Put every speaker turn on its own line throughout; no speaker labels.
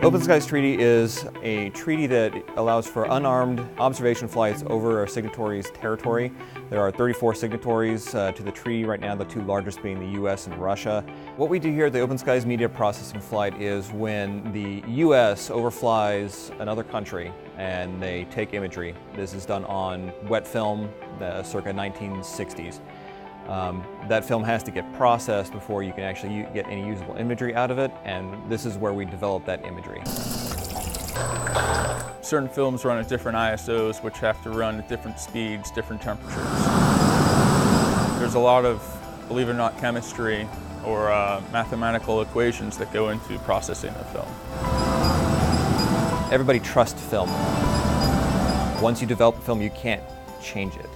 Open Skies Treaty is a treaty that allows for unarmed observation flights over a signatory's territory. There are 34 signatories to the treaty right now, the two largest being the US and Russia. What we do here at the Open Skies Media Processing Flight is when the US overflies another country and they take imagery. This is done on wet film, circa 1960s. That film has to get processed before you can actually get any usable imagery out of it, and this is where we develop that imagery.
Certain films run at different ISOs, which have to run at different speeds, different temperatures. There's a lot of, believe it or not, chemistry or mathematical equations that go into processing the film.
Everybody trusts film. Once you develop a film, you can't change it.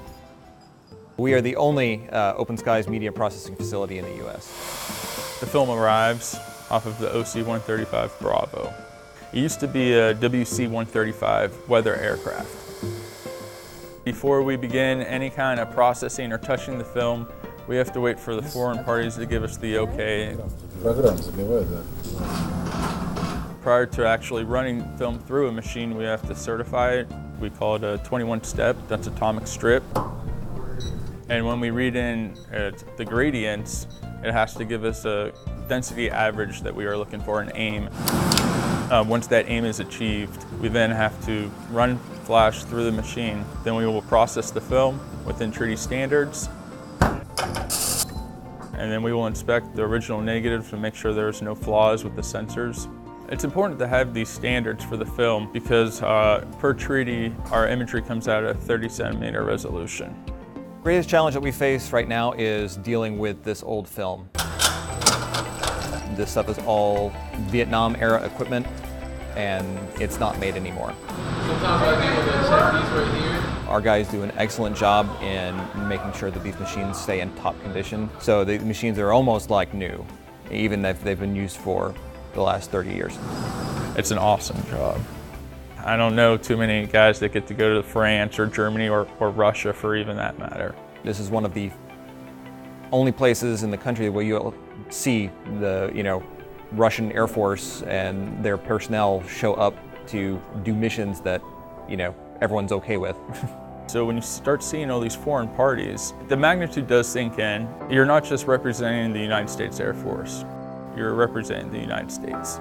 We are the only Open Skies media processing facility in the US.
The film arrives off of the OC-135 Bravo. It used to be a WC-135 weather aircraft. Before we begin any kind of processing or touching the film, we have to wait for the foreign parties to give us the okay. Prior to actually running film through a machine, we have to certify it. We call it a 21-step, that's atomic strip. And when we read in the gradients, it has to give us a density average that we are looking for, an aim. Once that aim is achieved, we then have to run flash through the machine. Then we will process the film within treaty standards. And then we will inspect the original negative to make sure there's no flaws with the sensors. It's important to have these standards for the film because per treaty, our imagery comes out at a 30-centimeter resolution.
The greatest challenge that we face right now is dealing with this old film. This stuff is all Vietnam-era equipment, and it's not made anymore.
Sometimes I think we're gonna check these right here.
Our guys do an excellent job in making sure that these machines stay in top condition. So the machines are almost like new, even if they've been used for the last 30 years.
It's an awesome job. I don't know too many guys that get to go to France or Germany or Russia for even that matter.
This is one of the only places in the country where you'll see the Russian Air Force and their personnel show up to do missions that everyone's okay with.
So when you start seeing all these foreign parties, the magnitude does sink in. You're not just representing the United States Air Force, you're representing the United States.